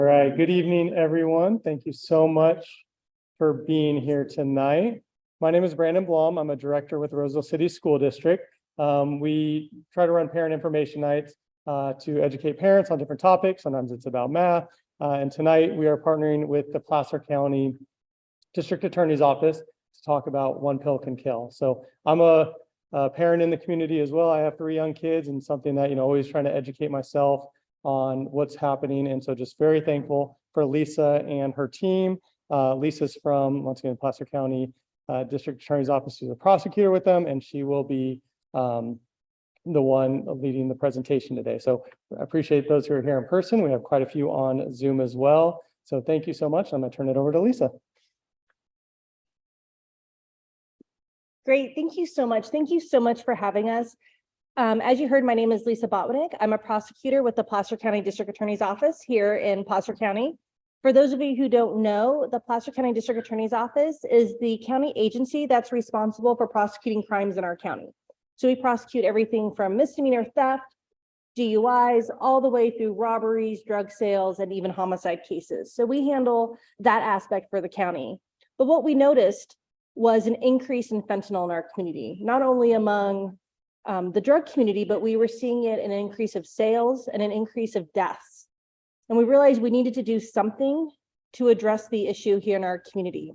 All right, good evening, everyone. Thank you so much for being here tonight. My name is Brandon Blum. I'm a director with Roseville City School District. We try to run parent information nights to educate parents on different topics. Sometimes it's about math. And tonight we are partnering with the Placer County District Attorney's Office to talk about One Pill Can Kill. So I'm a parent in the community as well. I have 3 young kids, and something that, always trying to educate myself on what's happening. And so just very thankful for Lisa and her team. Lisa's from, once again, Placer County District Attorney's Office. She's a prosecutor with them, and she will be the one leading the presentation today. So I appreciate those who are here in person. We have quite a few on Zoom as well. So thank you so much. I'm going to turn it over to Lisa. Great. Thank you so much. Thank you so much for having us. As you heard, my name is Lisa Botwinick. I'm a prosecutor with the Placer County District Attorney's Office here in Placer County. For those of you who don't know, the Placer County District Attorney's Office is the county agency that's responsible for prosecuting crimes in our county. So we prosecute everything from misdemeanor theft, DUIs, all the way through robberies, drug sales, and even homicide cases. So we handle that aspect for the county. But what we noticed was an increase in fentanyl in our community, not only among the drug community, but we were seeing it in an increase of sales and an increase of deaths. And we realized we needed to do something to address the issue here in our community.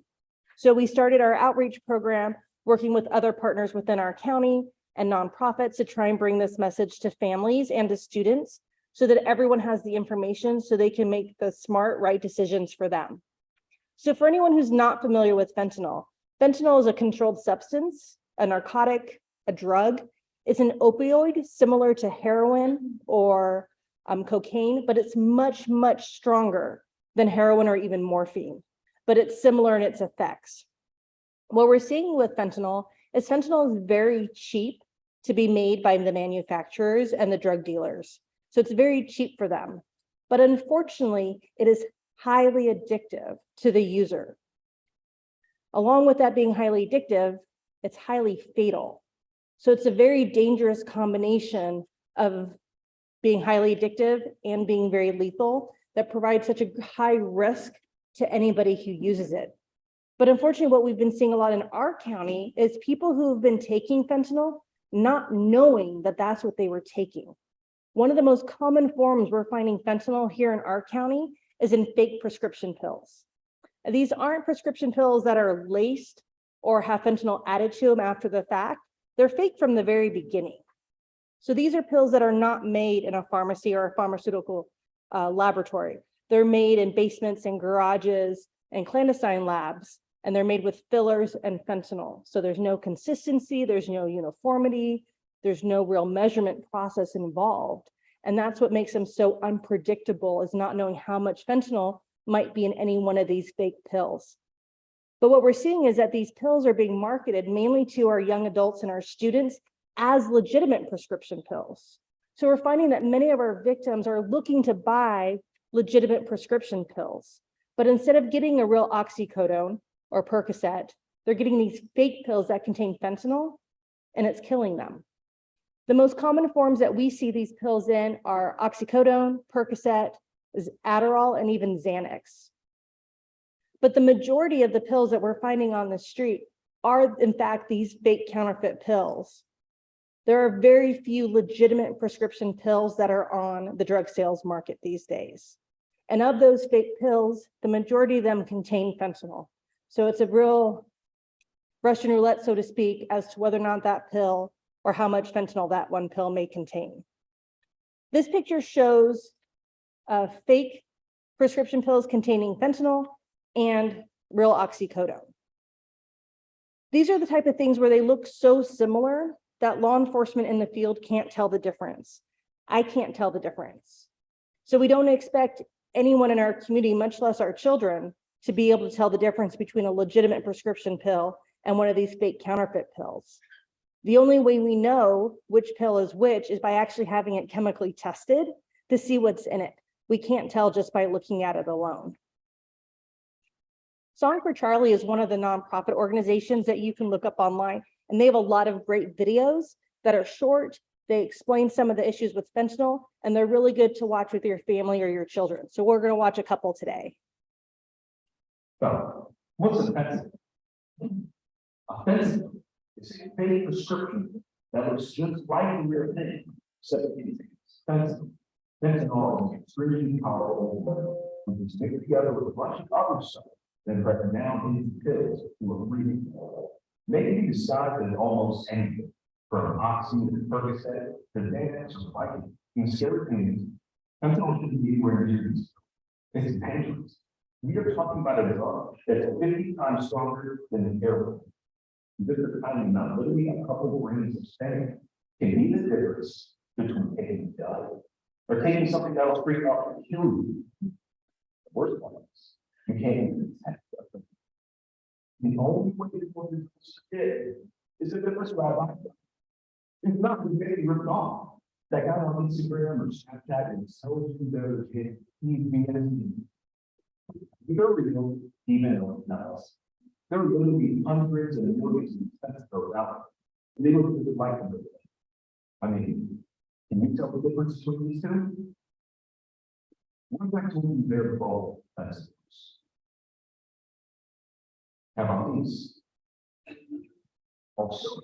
So we started our outreach program, working with other partners within our county and nonprofits to try and bring this message to families and to students so that everyone has the information so they can make the smart, right decisions for them. So for anyone who's not familiar with fentanyl, fentanyl is a controlled substance, a narcotic, a drug. It's an opioid similar to heroin or cocaine, but it's much, much stronger than heroin or even morphine, but it's similar in its effects. What we're seeing with fentanyl is very cheap to be made by the manufacturers and the drug dealers. So it's very cheap for them. But unfortunately, it is highly addictive to the user. Along with that being highly addictive, it's highly fatal. So it's a very dangerous combination of being highly addictive and being very lethal that provides such a high risk to anybody who uses it. But unfortunately, what we've been seeing a lot in our county is people who have been taking fentanyl not knowing that that's what they were taking. One of the most common forms we're finding fentanyl here in our county is in fake prescription pills. These aren't prescription pills that are laced or have fentanyl added to them after the fact. They're fake from the very beginning. So these are pills that are not made in a pharmacy or a pharmaceutical laboratory. They're made in basements and garages and clandestine labs, and they're made with fillers and fentanyl. So there's no consistency, there's no uniformity, there's no real measurement process involved. And that's what makes them so unpredictable, is not knowing how much fentanyl might be in any one of these fake pills. But what we're seeing is that these pills are being marketed mainly to our young adults and our students as legitimate prescription pills. So we're finding that many of our victims are looking to buy legitimate prescription pills, but instead of getting a real oxycodone or Percocet, they're getting these fake pills that contain fentanyl, and it's killing them. The most common forms that we see these pills in are oxycodone, Percocet, Adderall, and even Xanax. But the majority of the pills that we're finding on the street are, in fact, these fake counterfeit pills. There are very few legitimate prescription pills that are on the drug sales market these days. And of those fake pills, the majority of them contain fentanyl. So it's a real Russian roulette, so to speak, as to whether or not that pill or how much fentanyl that one pill may contain. This picture shows fake prescription pills containing fentanyl and real oxycodone. These are the type of things where they look so similar that law enforcement in the field can't tell the difference. I can't tell the difference. So we don't expect anyone in our community, much less our children, to be able to tell the difference between a legitimate prescription pill and one of these fake counterfeit pills. The only way we know which pill is which is by actually having it chemically tested to see what's in it. We can't tell just by looking at it alone. Song for Charlie is one of the nonprofit organizations that you can look up online, and they have a lot of great videos that are short They explain some of the issues with fentanyl, and they're really good to watch with your family or your children. So we're going to watch a couple today. So, what's a fentanyl? A fentanyl is a fake prescription that looks just like the real thing, except it's fentanyl. Fentanyl is extremely powerful. When it's mixed together with a bunch of other stuff, then broken down into pills to a breathing. Maybe you decide that almost anything, from oxy to Percocet to Xanax or Vicodin, and scary things, fentanyl shouldn't be where it is. It's dangerous. We are talking about a drug that's 50 times stronger than heroin. This is kind of literally a couple of grains of fentanyl can be the difference between taking a diet or taking something that will freak out and kill you. The worst one is you can't even detect it. The only way to know this is if it was rabbi. It's not really ripped off. That guy on Instagram or Snapchat and so those kids, he's being they're real, even though it's not us. There are going to be hundreds and millions of tests out. They look like them. I mean, can you tell the difference between these two? What actually they're both tests? How about these? Also,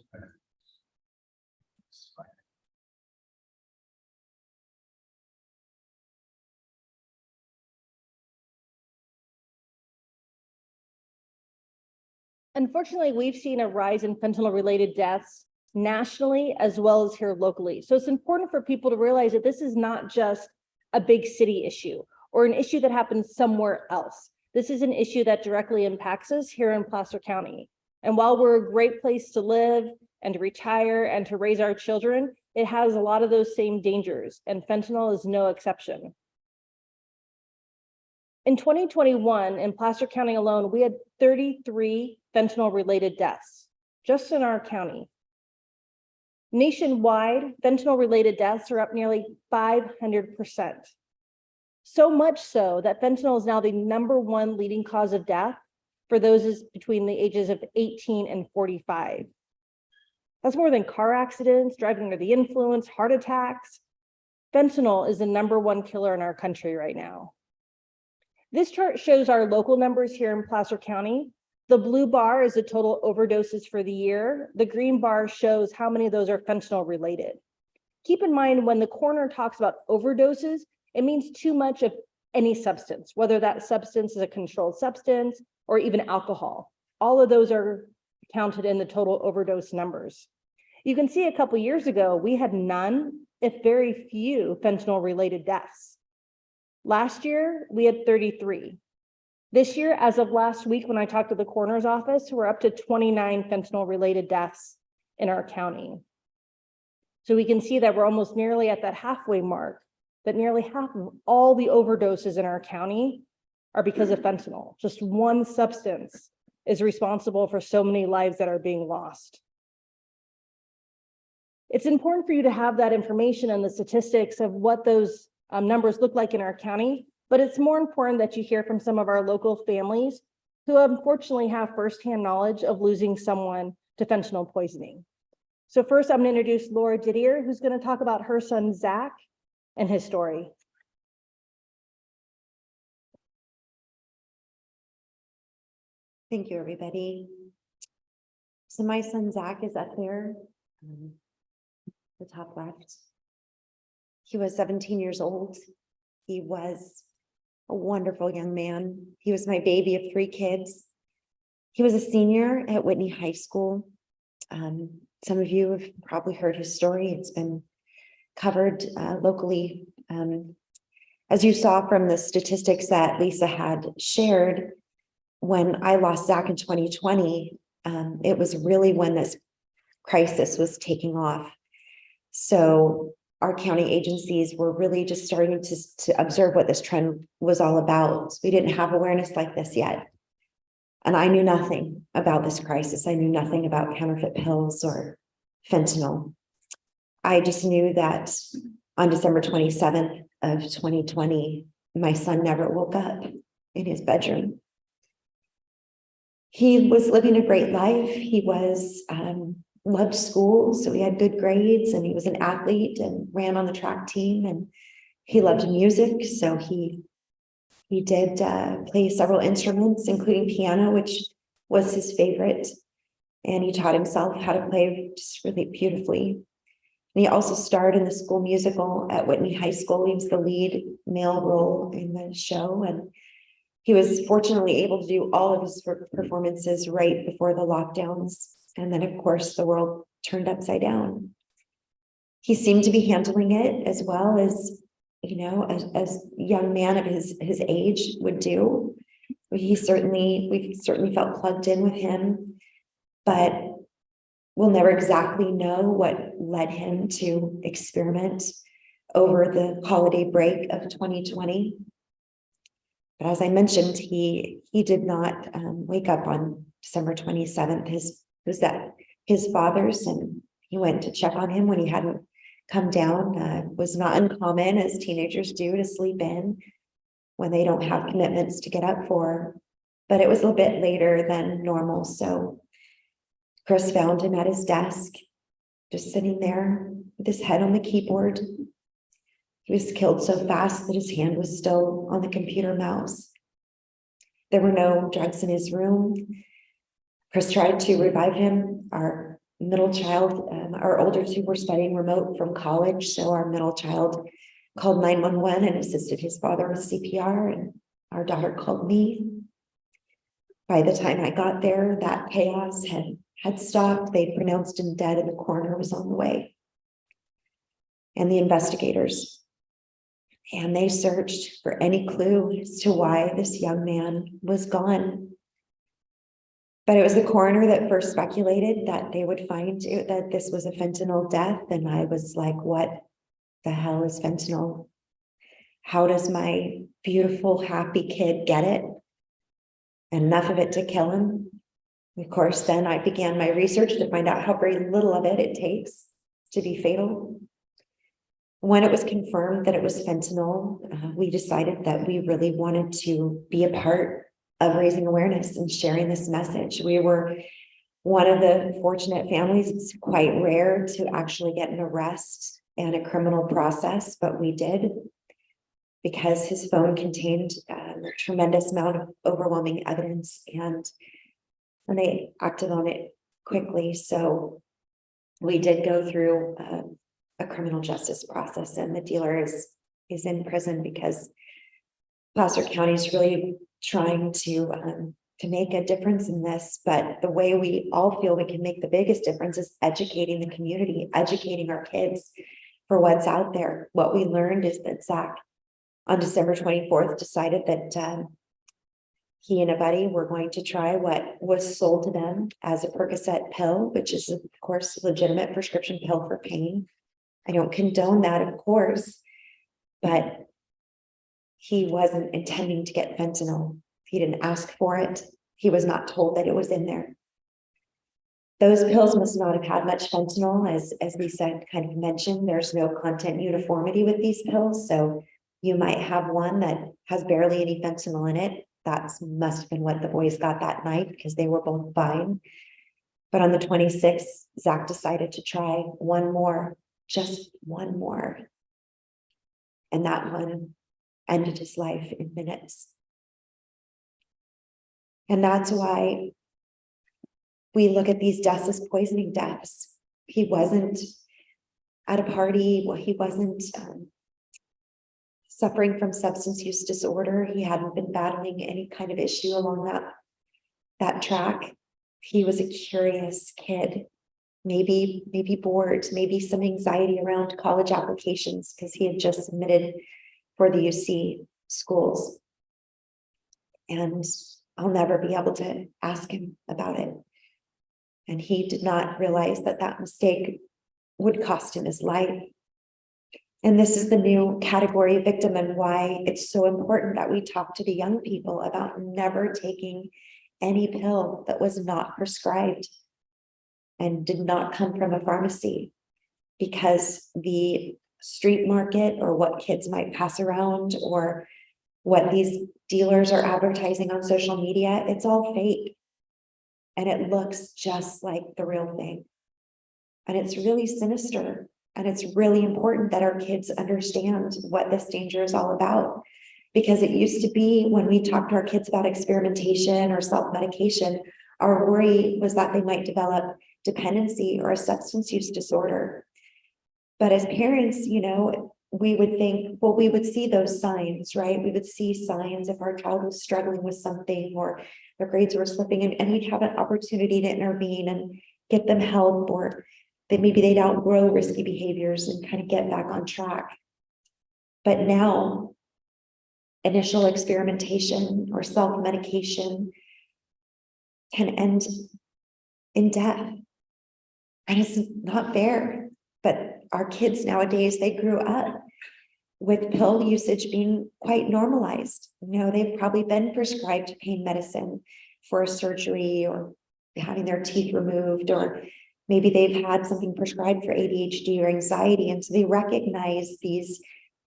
Unfortunately, we've seen a rise in fentanyl-related deaths nationally as well as here locally. So it's important for people to realize that this is not just a big city issue or an issue that happens somewhere else. This is an issue that directly impacts us here in Placer County. And while we're a great place to live and to retire and to raise our children, it has a lot of those same dangers, and fentanyl is no exception. In 2021, in Placer County alone, we had 33 fentanyl-related deaths, just in our county. Nationwide, fentanyl-related deaths are up nearly 500%. So much so that fentanyl is now the #1 leading cause of death for those between the ages of 18 and 45. That's more than car accidents, driving under the influence, heart attacks. Fentanyl is the #1 killer in our country right now. This chart shows our local numbers here in Placer County. The blue bar is the total overdoses for the year. The green bar shows how many of those are fentanyl related. Keep in mind, when the coroner talks about overdoses, it means too much of any substance, whether that substance is a controlled substance or even alcohol. All of those are counted in the total overdose numbers. You can see a couple years ago, we had none, if very few, fentanyl-related deaths. Last year, we had 33. This year, as of last week, when I talked to the coroner's office, we're up to 29 fentanyl-related deaths in our county. So we can see that we're almost nearly at that halfway mark, that nearly half of all the overdoses in our county are because of fentanyl. Just one substance is responsible for so many lives that are being lost. It's important for you to have that information and the statistics of what those numbers look like in our county, but it's more important that you hear from some of our local families who unfortunately have firsthand knowledge of losing someone to fentanyl poisoning. So first, I'm going to introduce Laura Didier, who's going to talk about her son, Zach, and his story. Thank you, everybody. So my son, Zach, is up there, the top left. He was 17 years old. He was a wonderful young man. He was my baby of 3 kids. He was a senior at Whitney High School. Some of you have probably heard his story. It's been covered locally. As you saw from the statistics that Lisa had shared, when I lost Zach in 2020, it was really when this crisis was taking off. So our county agencies were really just starting to observe what this trend was all about. We didn't have awareness like this yet. And I knew nothing about this crisis. I knew nothing about counterfeit pills or fentanyl. I just knew that on December 27th of 2020, my son never woke up in his bedroom. He was living a great life. He was loved school, so he had good grades, and he was an athlete and ran on the track team, and he loved music, so he did play several instruments, including piano, which was his favorite. And he taught himself how to play just really beautifully. And he also starred in the school musical at Whitney High School. He was the lead male role in the show. And he was fortunately able to do all of his performances right before the lockdowns. And then, of course, the world turned upside down. He seemed to be handling it as well as, you know, as a young man of his age would do. We certainly felt plugged in with him, but we'll never exactly know what led him to experiment over the holiday break of 2020. But as I mentioned, he did not wake up on December 27th. His father's, and he went to check on him when he hadn't come down. Was not uncommon, as teenagers do, to sleep in when they don't have commitments to get up for. But it was a bit later than normal. So Chris found him at his desk, just sitting there with his head on the keyboard. He was killed so fast that his hand was still on the computer mouse. There were no drugs in his room. Chris tried to revive him. Our middle child, our older two were studying remote from college. So our middle child called 911 and assisted his father with CPR, and our daughter called me. By the time I got there, that chaos had stopped. They pronounced him dead, and the coroner was on the way. And the investigators. And they searched for any clue as to why this young man was gone. But it was the coroner that first speculated that they would find that this was a fentanyl death. And I was like, what the hell is fentanyl? How does my beautiful, happy kid get it? Enough of it to kill him. Of course, then I began my research to find out how very little of it takes to be fatal. When it was confirmed that it was fentanyl, we decided that we really wanted to be a part of raising awareness and sharing this message. We were one of the fortunate families. It's quite rare to actually get an arrest and a criminal process, but we did, because his phone contained a tremendous amount of overwhelming evidence, and they acted on it quickly. So we did go through a criminal justice process, and the dealer is in prison because Placer County is really trying to make a difference in this. But the way we all feel we can make the biggest difference is educating the community, educating our kids for what's out there. What we learned is that Zach, on December 24th, decided that he and a buddy were going to try what was sold to them as a Percocet pill, which is, of course, a legitimate prescription pill for pain. I don't condone that, of course, but he wasn't intending to get fentanyl. He didn't ask for it. He was not told that it was in there. Those pills must not have had much fentanyl, as Lisa kind of mentioned. There's no content uniformity with these pills, so you might have one that has barely any fentanyl in it. That must have been what the boys got that night, because they were both fine. But on the 26th, Zach decided to try one more, just one more. And that one ended his life in minutes. And that's why we look at these deaths as poisoning deaths. He wasn't at a party. Well, he wasn't suffering from substance use disorder. He hadn't been battling any kind of issue along that track. He was a curious kid, maybe bored, maybe some anxiety around college applications, because he had just submitted for the UC schools. And I'll never be able to ask him about it. And he did not realize that that mistake would cost him his life. And this is the new category of victim, and why it's so important that we talk to the young people about never taking any pill that was not prescribed and did not come from a pharmacy, because the street market, or what kids might pass around, or what these dealers are advertising on social media, it's all fake. And it looks just like the real thing. And it's really sinister. And it's really important that our kids understand what this danger is all about. Because it used to be when we talked to our kids about experimentation or self-medication, our worry was that they might develop dependency or a substance use disorder. But as parents, we would think, well, we would see those signs, right? We would see signs if our child was struggling with something or their grades were slipping, and we'd have an opportunity to intervene and get them help, or that maybe they'd outgrow risky behaviors and kind of get back on track. But now, initial experimentation or self-medication can end in death. And it's not fair. But our kids nowadays, they grew up with pill usage being quite normalized. They've probably been prescribed pain medicine for a surgery or having their teeth removed, or maybe they've had something prescribed for ADHD or anxiety. And so they recognize these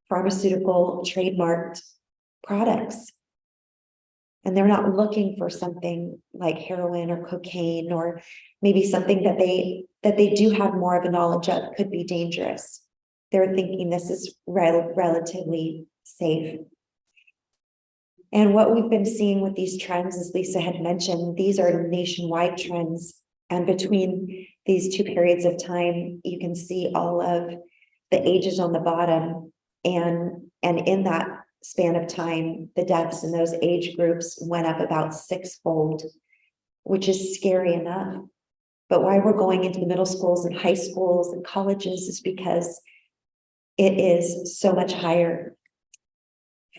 pharmaceutical trademarked products. And they're not looking for something like heroin or cocaine, or maybe something that they do have more of a knowledge of could be dangerous. They're thinking this is relatively safe. And what we've been seeing with these trends, as Lisa had mentioned, these are nationwide trends. And between these two periods of time, you can see all of the ages on the bottom. And in that span of time, the deaths in those age groups went up about 6-fold, which is scary enough. But why we're going into the middle schools and high schools and colleges is because it is so much higher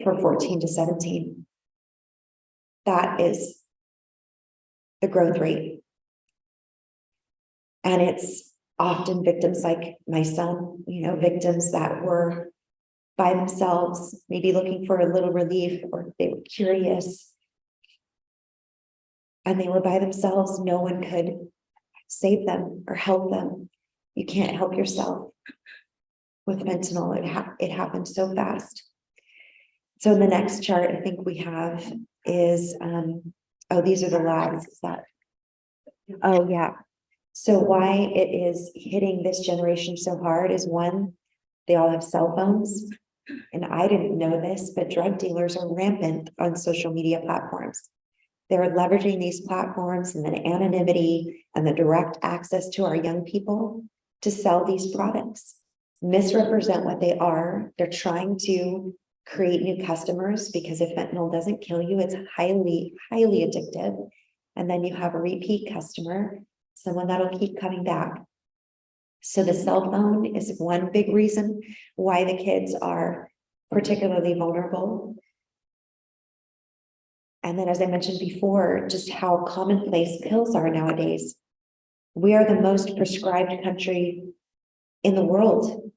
for 14 to 17. That is the growth rate. And it's often victims like my son, victims that were by themselves, maybe looking for a little relief, or they were curious. And they were by themselves. No one could save them or help them. You can't help yourself with fentanyl. It happened so fast. So in the next chart, I think we have is, these are the labs. Is that? Oh yeah. So why it is hitting this generation so hard is, one, they all have cell phones. And I didn't know this, but drug dealers are rampant on social media platforms. They're leveraging these platforms and the anonymity and the direct access to our young people to sell these products, misrepresent what they are. They're trying to create new customers, because if fentanyl doesn't kill you, it's highly, highly addictive. And then you have a repeat customer, someone that'll keep coming back. So the cell phone is one big reason why the kids are particularly vulnerable. And then, as I mentioned before, just how commonplace pills are nowadays. We are the most prescribed country in the world.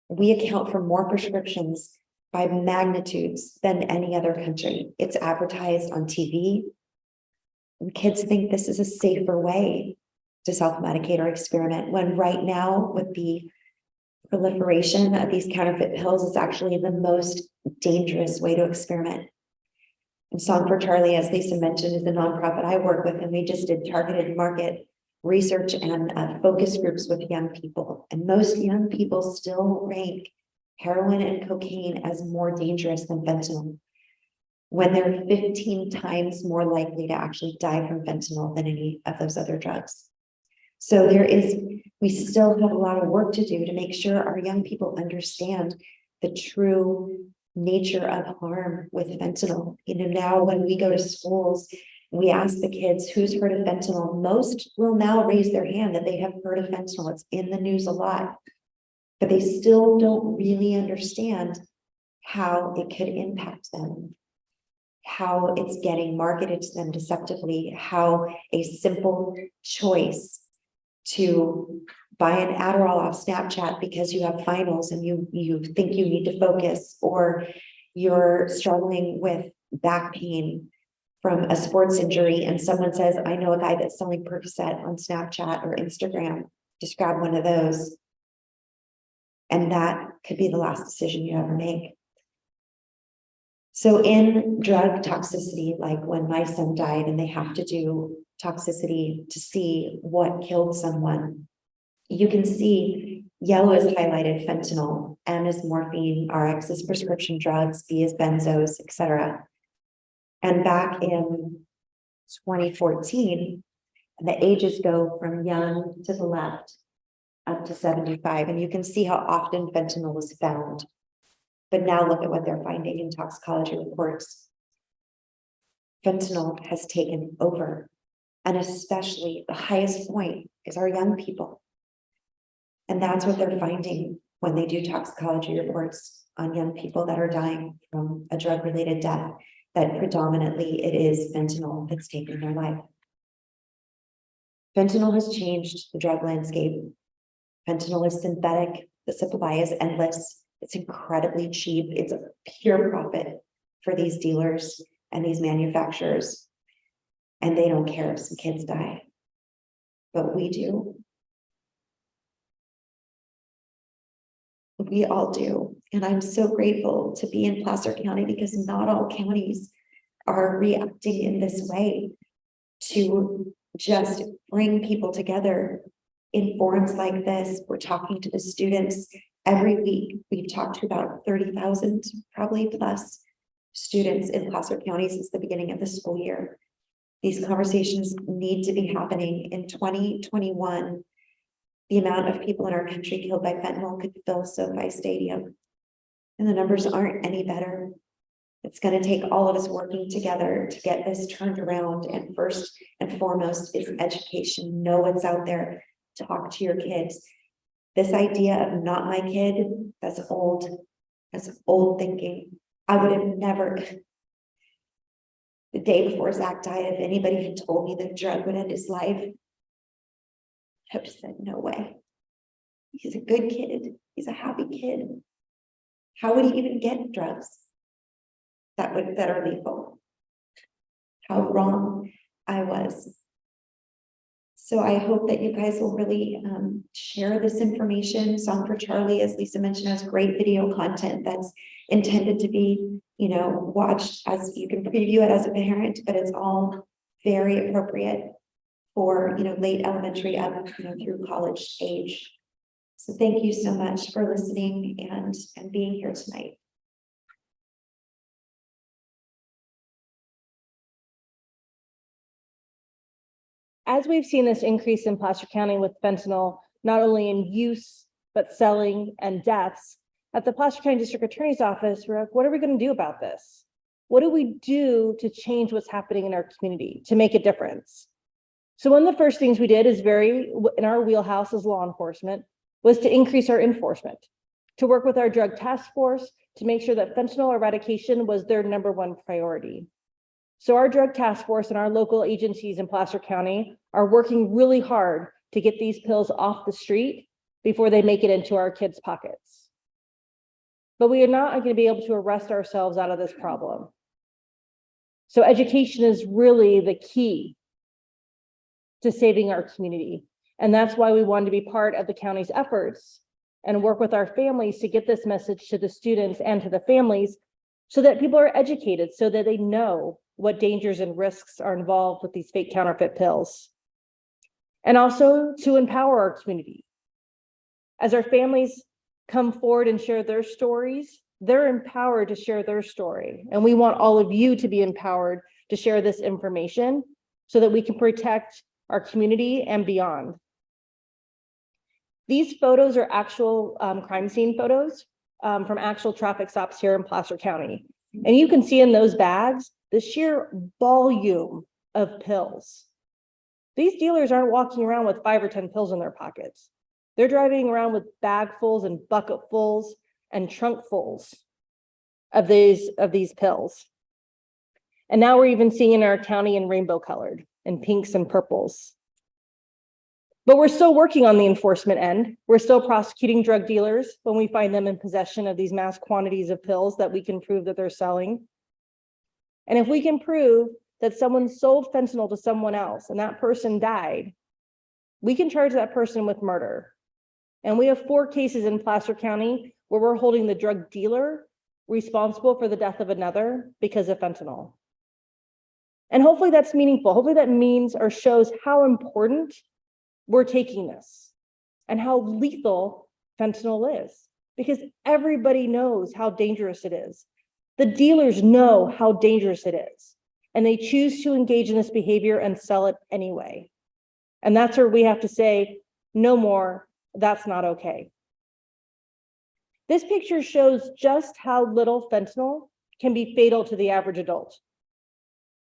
We account for more prescriptions by magnitudes than any other country. It's advertised on TV. And kids think this is a safer way to self-medicate or experiment, when right now, with the proliferation of these counterfeit pills, it's actually the most dangerous way to experiment. And Song for Charlie, as Lisa mentioned, is the nonprofit I work with, and we just did targeted market research and focus groups with young people. And most young people still rank heroin and cocaine as more dangerous than fentanyl, when they're 15 times more likely to actually die from fentanyl than any of those other drugs. So we still have a lot of work to do to make sure our young people understand the true nature of harm with fentanyl. Now when we go to schools, we ask the kids who's heard of fentanyl. Most will now raise their hand that they have heard of fentanyl. It's in the news a lot, but they still don't really understand how it could impact them, how it's getting marketed to them deceptively, how a simple choice to buy an Adderall off Snapchat because you have finals and you think you need to focus, or you're struggling with back pain from a sports injury, and someone says, I know a guy that's selling Percocet on Snapchat or Instagram, just grab one of those. And that could be the last decision you ever make. So in drug toxicity, like when my son died and they have to do toxicity to see what killed someone, You can see yellow is highlighted fentanyl, M is morphine, RX is prescription drugs, B is benzos, etc. And back in 2014, the ages go from young to the left up to 75, and you can see how often fentanyl was found. But now look at what they're finding in toxicology reports. Fentanyl has taken over, and especially the highest point is our young people. And that's what they're finding when they do toxicology reports on young people that are dying from a drug-related death, that predominantly it is fentanyl that's taking their life. Fentanyl has changed the drug landscape. Fentanyl is synthetic. The supply is endless. It's incredibly cheap. It's a pure profit for these dealers and these manufacturers. And they don't care if some kids die, but we do. We all do. And I'm so grateful to be in Placer County because not all counties are reacting in this way to just bring people together in forums like this. We're talking to the students every week. We've talked to about 30,000, probably plus students in Placer County since the beginning of the school year. These conversations need to be happening. In 2021. The amount of people in our country killed by fentanyl could fill SoFi Stadium. And the numbers aren't any better. It's going to take all of us working together to get this turned around. And first and foremost is education. Know what's out there. Talk to your kids. This idea of not my kid, that's old. That's old thinking. I would have never, the day before Zach died, if anybody had told me that drug would end his life, I would have said, no way. He's a good kid. He's a happy kid. How would he even get drugs that are lethal? How wrong I was. So I hope that you guys will really share this information. Song for Charlie, as Lisa mentioned, has great video content that's intended to be, watched as you can preview it as a parent, but it's all very appropriate for late elementary up through college age. So thank you so much for listening and being here tonight. As we've seen this increase in Placer County with fentanyl, not only in use, but selling and deaths, at the Placer County District Attorney's Office, we're like, what are we going to do about this? What do we do to change what's happening in our community, to make a difference? So one of the first things we did is very in our wheelhouse as law enforcement was to increase our enforcement, to work with our drug task force to make sure that fentanyl eradication was their #1 priority. So our drug task force and our local agencies in Placer County are working really hard to get these pills off the street before they make it into our kids' pockets. But we are not going to be able to arrest ourselves out of this problem. So education is really the key to saving our community. And that's why we wanted to be part of the county's efforts and work with our families to get this message to the students and to the families so that people are educated, so that they know what dangers and risks are involved with these fake counterfeit pills. And also to empower our community. As our families come forward and share their stories, they're empowered to share their story. And we want all of you to be empowered to share this information so that we can protect our community and beyond. These photos are actual crime scene photos from actual traffic stops here in Placer County. And you can see in those bags the sheer volume of pills. These dealers aren't walking around with 5 or 10 pills in their pockets. They're driving around with bagfuls and bucketfuls and trunkfuls of these pills. And now we're even seeing in our county in rainbow colored and pinks and purples. But we're still working on the enforcement end. We're still prosecuting drug dealers when we find them in possession of these mass quantities of pills that we can prove that they're selling. And if we can prove that someone sold fentanyl to someone else and that person died, we can charge that person with murder. And we have 4 cases in Placer County where we're holding the drug dealer responsible for the death of another because of fentanyl. And hopefully that's meaningful. Hopefully that means or shows how important we're taking this. and how lethal fentanyl is, because everybody knows how dangerous it is. The dealers know how dangerous it is, and they choose to engage in this behavior and sell it anyway. And that's where we have to say, no more, that's not okay. This picture shows just how little fentanyl can be fatal to the average adult.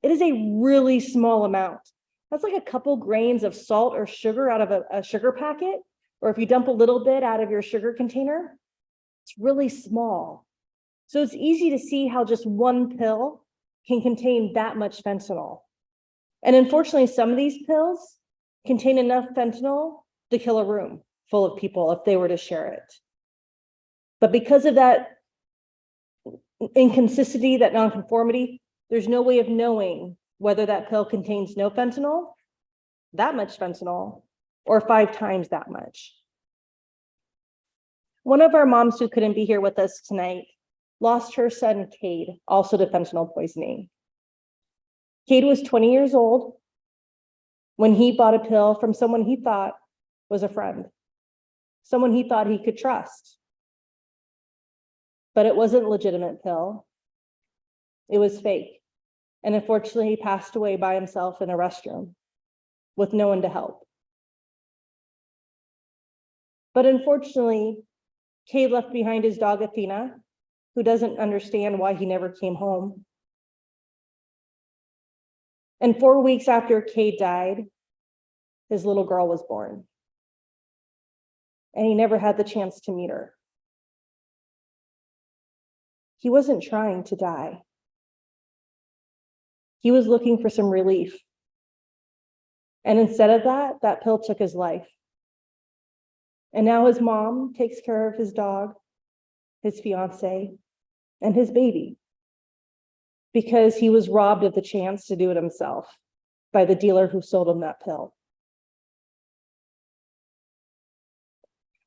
It is a really small amount. That's like a couple grains of salt or sugar out of a sugar packet, or if you dump a little bit out of your sugar container, it's really small. So it's easy to see how just one pill can contain that much fentanyl. And unfortunately, some of these pills contain enough fentanyl to kill a room full of people if they were to share it. But because of that inconsistency, that nonconformity, there's no way of knowing whether that pill contains no fentanyl, that much fentanyl, or 5 times that much. One of our moms who couldn't be here with us tonight lost her son, Cade, also to fentanyl poisoning. Cade was 20 years old when he bought a pill from someone he thought was a friend, someone he thought he could trust. But it wasn't a legitimate pill. It was fake. And unfortunately, he passed away by himself in a restroom with no one to help. But unfortunately, Cade left behind his dog, Athena, who doesn't understand why he never came home. And 4 weeks after Cade died, his little girl was born. And he never had the chance to meet her. He wasn't trying to die. He was looking for some relief. And instead of that, that pill took his life. And now his mom takes care of his dog, his fiance, and his baby, because he was robbed of the chance to do it himself by the dealer who sold him that pill.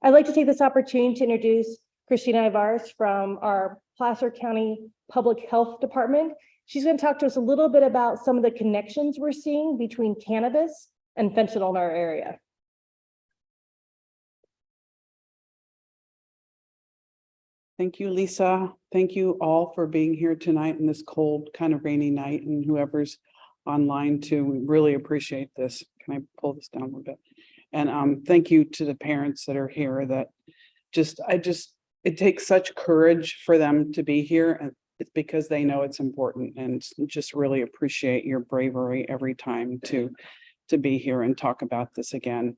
I'd like to take this opportunity to introduce Christina Ivares from our Placer County Public Health Department. She's going to talk to us a little bit about some of the connections we're seeing between cannabis and fentanyl in our area. Thank you, Lisa. Thank you all for being here tonight in this cold, kind of rainy night, and whoever's online too. We really appreciate this. Can I pull this down a little bit? And thank you to the parents that are here that it takes such courage for them to be here, and it's because they know it's important, and just really appreciate your bravery every time to be here and talk about this again.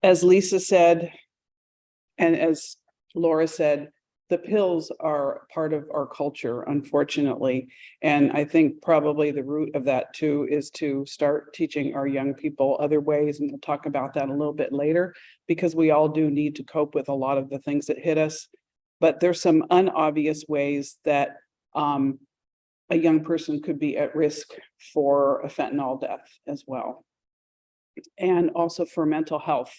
As Lisa said, and as Laura said, the pills are part of our culture, unfortunately. And I think probably the root of that too is to start teaching our young people other ways. And we'll talk about that a little bit later, because we all do need to cope with a lot of the things that hit us. But there's some unobvious ways that a young person could be at risk for a fentanyl death as well. And also for mental health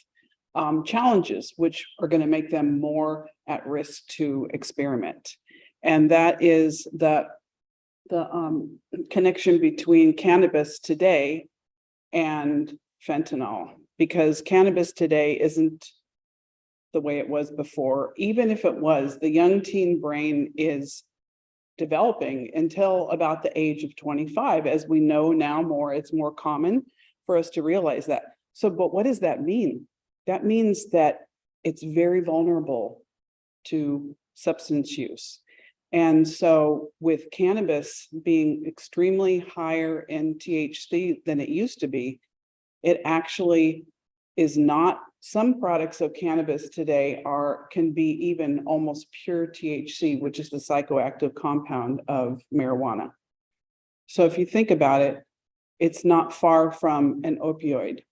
challenges, which are going to make them more at risk to experiment. And that is the connection between cannabis today and fentanyl, because cannabis today isn't the way it was before. Even if it was, the young teen brain is developing until about the age of 25. As we know now more, it's more common for us to realize that. So, but what does that mean? That means that it's very vulnerable to substance use. And so with cannabis being extremely higher in THC than it used to be, it actually is not. Some products of cannabis today can be even almost pure THC, which is the psychoactive compound of marijuana. So if you think about it, it's not far from an opioid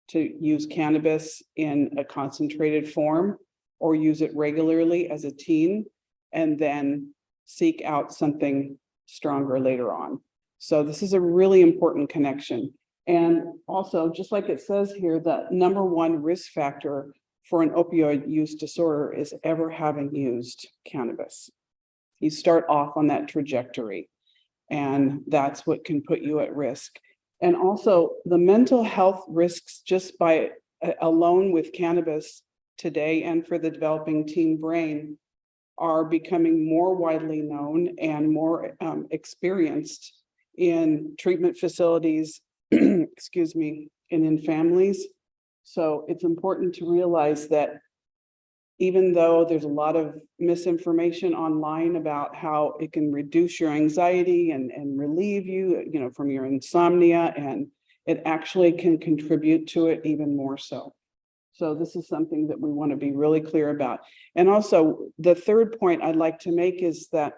to use cannabis in a concentrated form or use it regularly as a teen and then seek out something stronger later on. So this is a really important connection. And also, just like it says here, the #1 risk factor for an opioid use disorder is ever having used cannabis. You start off on that trajectory, and that's what can put you at risk. And also the mental health risks just by alone with cannabis today and for the developing teen brain are becoming more widely known and more experienced in treatment facilities, excuse me, and in families. So it's important to realize that even though there's a lot of misinformation online about how it can reduce your anxiety and relieve you, you know, from your insomnia, and it actually can contribute to it even more so. So this is something that we want to be really clear about. And also the third point I'd like to make is that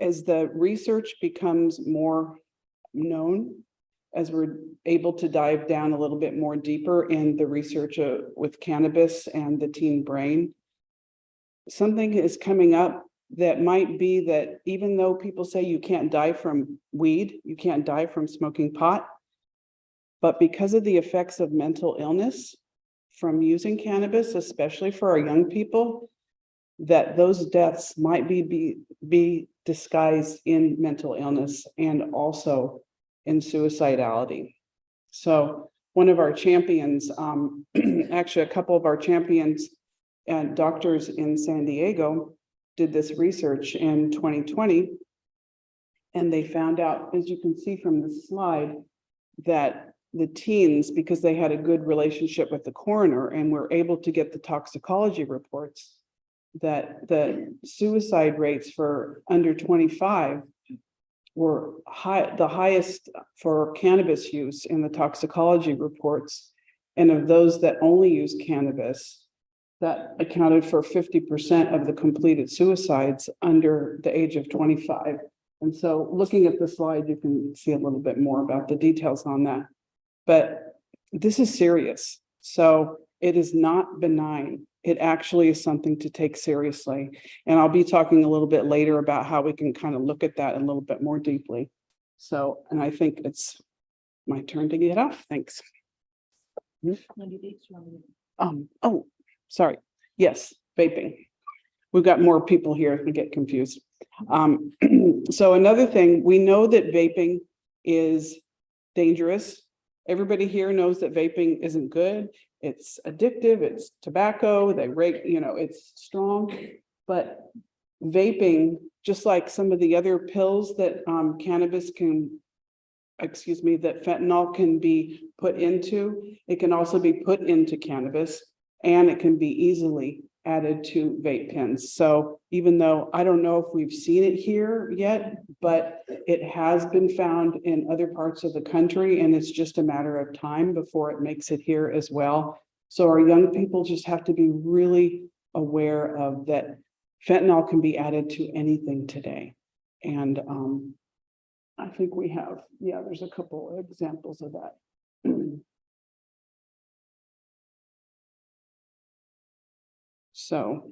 as the research becomes more known, as we're able to dive down a little bit more deeper in the research with cannabis and the teen brain, something is coming up that might be that even though people say you can't die from weed, you can't die from smoking pot, but because of the effects of mental illness from using cannabis, especially for our young people, that those deaths might be disguised in mental illness and also in suicidality. So one of our champions, actually a couple of our champions and doctors in San Diego did this research in 2020. And they found out, as you can see from the slide, that the teens, because they had a good relationship with the coroner and were able to get the toxicology reports, that the suicide rates for under 25 were the highest for cannabis use in the toxicology reports. And of those that only use cannabis, that accounted for 50% of the completed suicides under the age of 25. And so looking at the slide, you can see a little bit more about the details on that. But this is serious. So it is not benign. It actually is something to take seriously. And I'll be talking a little bit later about how we can kind of look at that a little bit more deeply. So, and I think it's my turn to get off. Thanks. Oh, sorry. Yes, vaping. We've got more people here who get confused. So another thing, we know that vaping is dangerous. Everybody here knows that vaping isn't good. It's addictive, it's tobacco, they rate, you know, it's strong. But vaping, just like some of the other pills that cannabis can, excuse me, that fentanyl can be put into, it can also be put into cannabis, and it can be easily added to vape pens. So even though I don't know if we've seen it here yet, but it has been found in other parts of the country, and it's just a matter of time before it makes it here as well. So our young people just have to be really aware of that fentanyl can be added to anything today. And I think we have, yeah, there's a couple of examples of that. So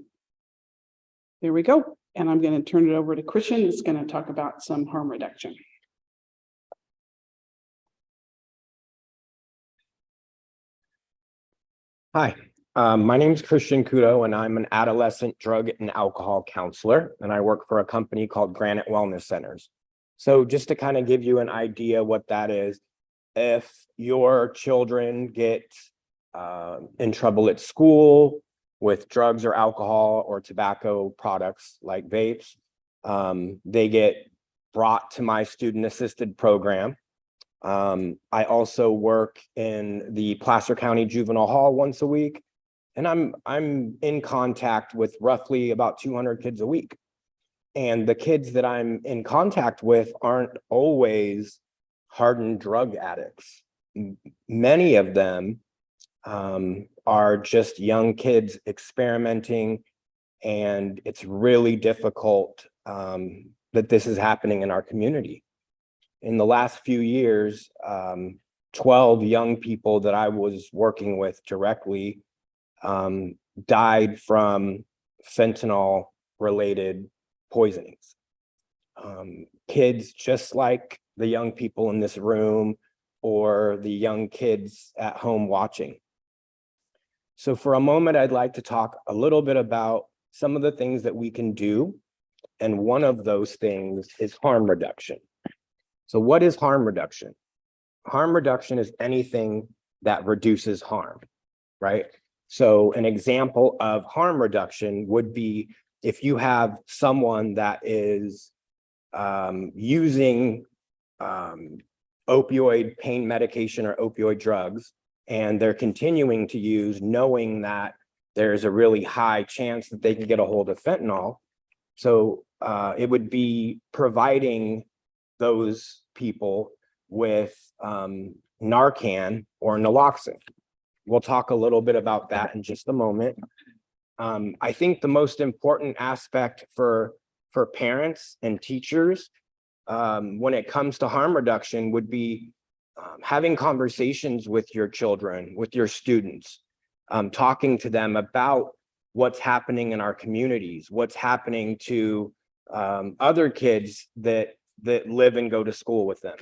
there we go. And I'm going to turn it over to Christian. He's going to talk about some harm reduction. Hi, my name is Christian Kudo, and I'm an adolescent drug and alcohol counselor, and I work for a company called Granite Wellness Centers. So just to kind of give you an idea what that is, if your children get in trouble at school with drugs or alcohol or tobacco products like vapes, they get brought to my student assisted program. I also work in the Placer County Juvenile Hall once a week, and I'm in contact with roughly about 200 kids a week. And the kids that I'm in contact with aren't always hardened drug addicts. Many of them are just young kids experimenting, and it's really difficult that this is happening in our community. In the last few years, 12 young people that I was working with directly died from fentanyl related poisonings. Kids just like the young people in this room or the young kids at home watching. So for a moment, I'd like to talk a little bit about some of the things that we can do. And one of those things is harm reduction. So what is harm reduction? Harm reduction is anything that reduces harm, right? So an example of harm reduction would be if you have someone that is using opioid pain medication or opioid drugs, and they're continuing to use knowing that there's a really high chance that they can get a hold of fentanyl. So it would be providing those people with Narcan or naloxone. We'll talk a little bit about that in just a moment. I think the most important aspect for parents and teachers when it comes to harm reduction would be having conversations with your children, with your students, talking to them about what's happening in our communities, what's happening to other kids that live and go to school with them.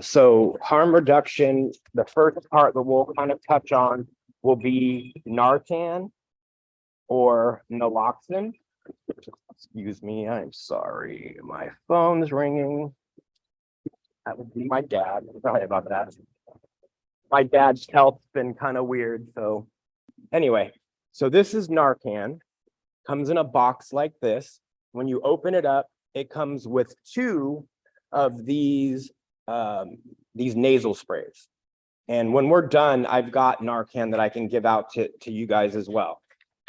So harm reduction, the first part that we'll kind of touch on will be Narcan or naloxone. Excuse me, I'm sorry, my phone's ringing. That would be my dad. Sorry about that. My dad's health's been kind of weird, so anyway, so this is Narcan. Comes in a box like this. When you open it up, it comes with 2 of these nasal sprays. And when we're done, I've got Narcan that I can give out to you guys as well.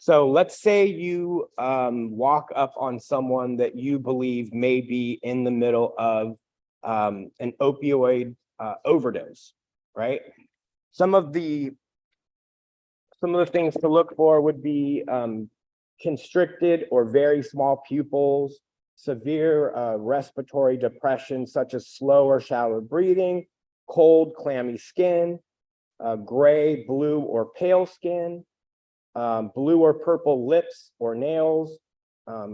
So let's say you walk up on someone that you believe may be in the middle of an opioid overdose, right? Some of the things to look for would be constricted or very small pupils, severe respiratory depression, such as slow or shallow breathing, cold, clammy skin, gray, blue, or pale skin, blue or purple lips or nails,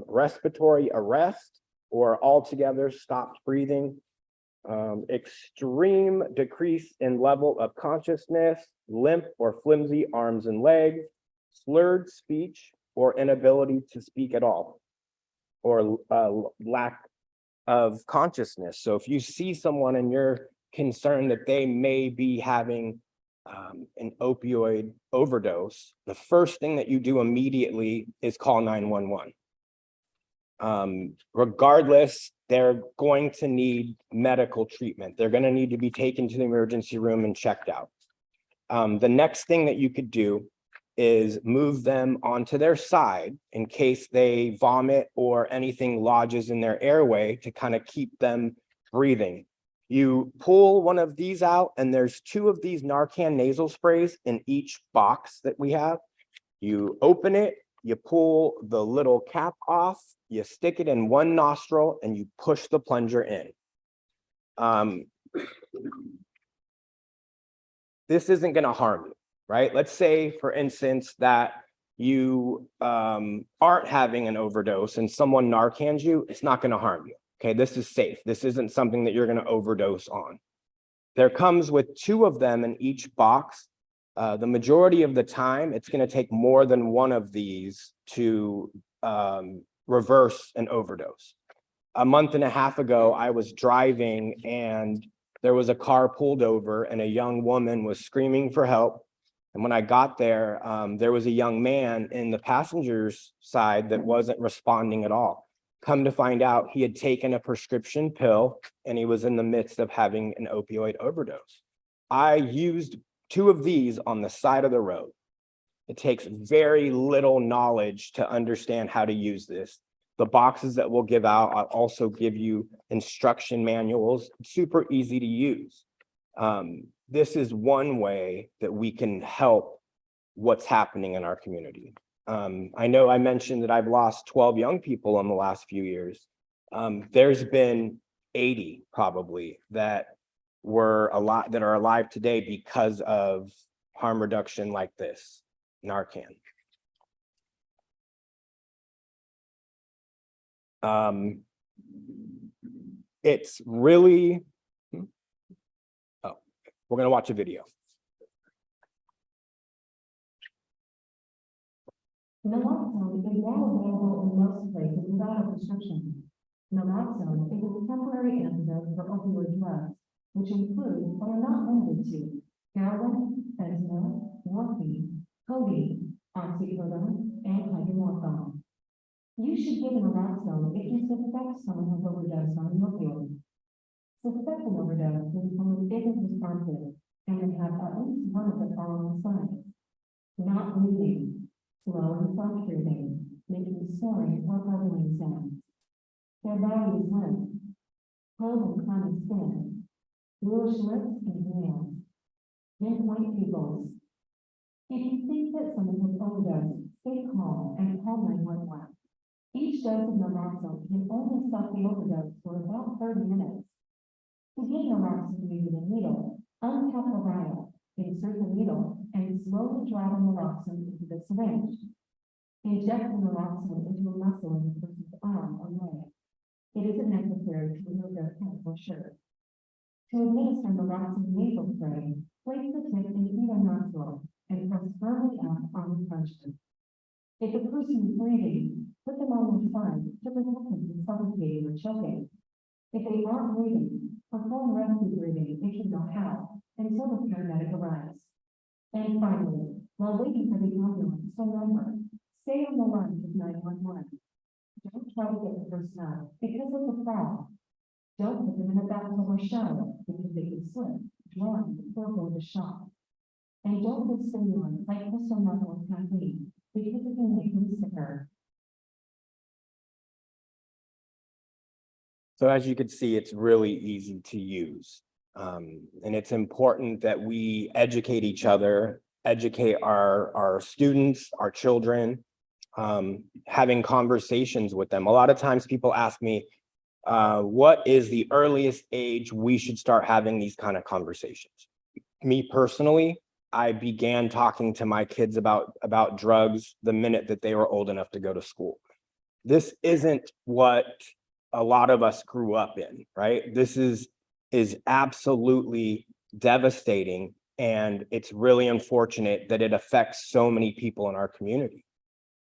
respiratory arrest, or altogether stopped breathing, extreme decrease in level of consciousness, limp or flimsy arms and legs, slurred speech, or inability to speak at all, or lack of consciousness. So if you see someone and you're concerned that they may be having an opioid overdose, the first thing that you do immediately is call 911. Regardless, they're going to need medical treatment. They're going to need to be taken to the emergency room and checked out. The next thing that you could do is move them onto their side in case they vomit or anything lodges in their airway to kind of keep them breathing. You pull one of these out, and there's 2 of these Narcan nasal sprays in each box that we have. You open it, you pull the little cap off, you stick it in one nostril, and you push the plunger in. This isn't going to harm you, right? Let's say, for instance, that you aren't having an overdose and someone Narcans you, it's not going to harm you. Okay, this is safe. This isn't something that you're going to overdose on. There comes with 2 of them in each box. The majority of the time, it's going to take more than one of these to reverse an overdose. A month and a half ago, I was driving and there was a car pulled over and a young woman was screaming for help. And when I got there, there was a young man in the passenger's side that wasn't responding at all. Come to find out, he had taken a prescription pill and he was in the midst of having an opioid overdose. I used 2 of these on the side of the road. It takes very little knowledge to understand how to use this. The boxes that we'll give out, I'll also give you instruction manuals, super easy to use. This is one way that we can help what's happening in our community. I know I mentioned that I've lost 12 young people in the last few years. There's been 80 probably that are alive today because of harm reduction like this, Narcan. It's really, we're going to watch a video. Naloxone is now available in most places without a prescription. Naloxone is a temporary antidote for opioid drugs, which include but are not limited to heroin, fentanyl, morphine, codeine, oxycodone, and hydromorphone. You should give naloxone if you suspect someone has overdosed on an opioid. Suspect an overdose when someone isn't responsive and they have at least one of the following signs: not breathing, slow and soft breathing, making snoring or bubbling sounds. Their body is limp, cold and clammy skin, bluish lips and nails, pinpoint pupils. If you think that someone has overdosed, stay calm and call 911. Each dose of naloxone can only stop the overdose for about 30 minutes. To give naloxone using a needle, untap the vial, insert the needle, and slowly drive the naloxone into the syringe. Inject the naloxone into a muscle in the person's arm or leg. It isn't necessary to remove their pants or shirt. To administer naloxone nasal spray, place the tip into the nostril and press firmly up on the pressure. If the person is breathing, put them on their side to prevent them from suffocating or choking. If they aren't breathing, perform rescue breathing if you know how, until the paramedic arrives. And finally, while waiting for the ambulance, remember, stay on the line with 911. Don't try to get the person out because of the fall. Don't put them in a bathtub or shower because they can slip, drown, or go to shock. And don't put stimulants like crystal meth or caffeine because it can make them sicker. So as you can see, it's really easy to use. And it's important that we educate each other, educate our students, our children, having conversations with them. A lot of times people ask me, what is the earliest age we should start having these kind of conversations? Me personally, I began talking to my kids about drugs the minute that they were old enough to go to school. This isn't what a lot of us grew up in, right? This is absolutely devastating, and it's really unfortunate that it affects so many people in our community.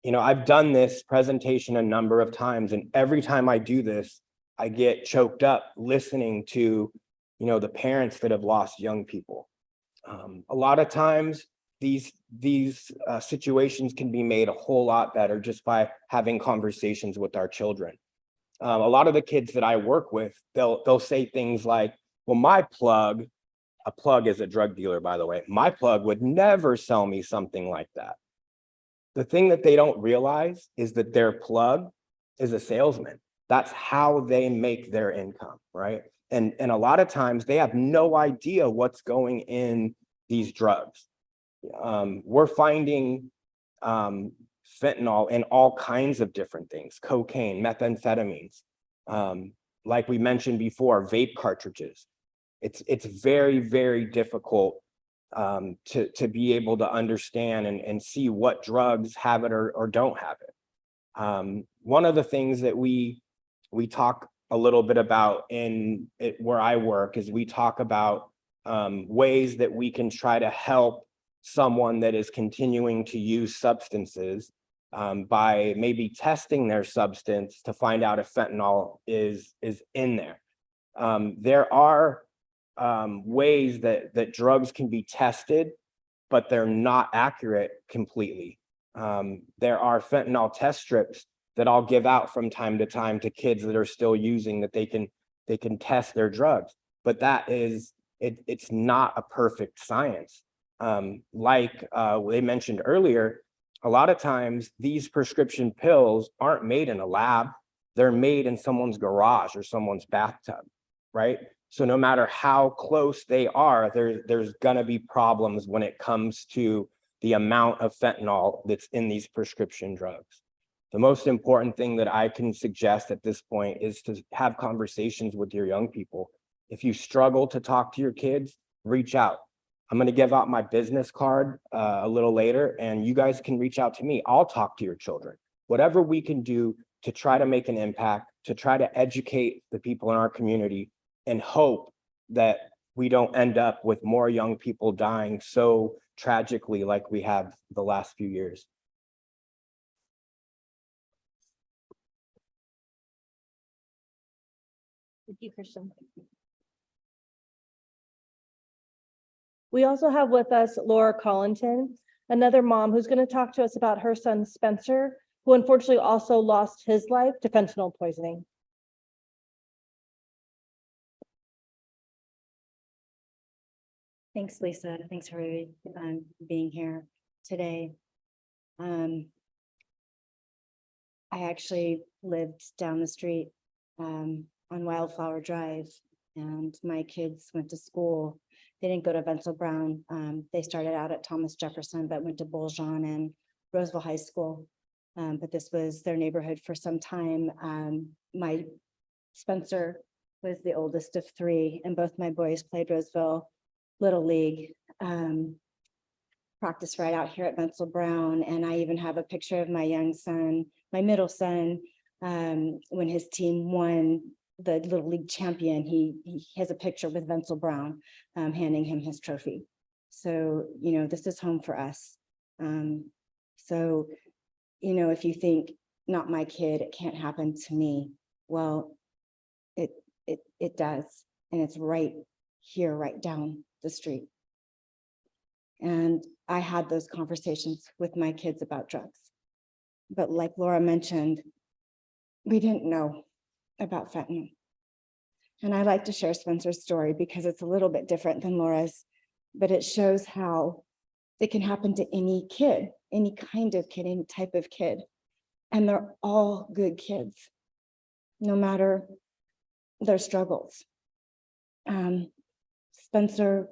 You know, I've done this presentation a number of times, and every time I do this, I get choked up listening to, you know, the parents that have lost young people. A lot of times these situations can be made a whole lot better just by having conversations with our children. A lot of the kids that I work with, they'll say things like, well, my plug, a plug is a drug dealer, by the way, my plug would never sell me something like that. The thing that they don't realize is that their plug is a salesman. That's how they make their income, right? And a lot of times they have no idea what's going in these drugs. We're finding fentanyl in all kinds of different things: cocaine, methamphetamines, like we mentioned before, vape cartridges. It's very, very difficult to be able to understand and see what drugs have it or don't have it. One of the things that we talk a little bit about where I work is we talk about ways that we can try to help someone that is continuing to use substances by maybe testing their substance to find out if fentanyl is in there. There are ways that drugs can be tested, but they're not accurate completely. There are fentanyl test strips that I'll give out from time to time to kids that are still using, that they can test their drugs, but it's not a perfect science. Like they mentioned earlier, a lot of times these prescription pills aren't made in a lab. They're made in someone's garage or someone's bathtub, right? So no matter how close they are, there's gonna be problems when it comes to the amount of fentanyl that's in these prescription drugs. The most important thing that I can suggest at this point is to have conversations with your young people. If you struggle to talk to your kids, reach out. I'm going to give out my business card a little later, and you guys can reach out to me. I'll talk to your children. Whatever we can do to try to make an impact, to try to educate the people in our community, and hope that we don't end up with more young people dying so tragically like we have the last few years. Thank you, Christian. We also have with us Laura Collington, another mom who's going to talk to us about her son Spencer, who unfortunately also lost his life to fentanyl poisoning. Thanks, Lisa. Thanks for being here today. I actually lived down the street on Wildflower Drive, and my kids went to school. They didn't go to Wenzel Brown. They started out at Thomas Jefferson, but went to Boljon and Roseville High School. But this was their neighborhood for some time. My Spencer was the oldest of three, and both my boys played Roseville Little League. Practiced right out here at Wenzel Brown, and I even have a picture of my young son, my middle son, when his team won the Little League champion. He has a picture with Wenzel Brown handing him his trophy. So, you know, this is home for us. So, you know, if you think not my kid, it can't happen to me. Well, it does, and it's right here, right down the street. And I had those conversations with my kids about drugs. But like Laura mentioned, we didn't know about fentanyl. And I like to share Spencer's story because it's a little bit different than Laura's, but it shows how it can happen to any kid, any kind of kid, any type of kid. And they're all good kids, no matter their struggles. Spencer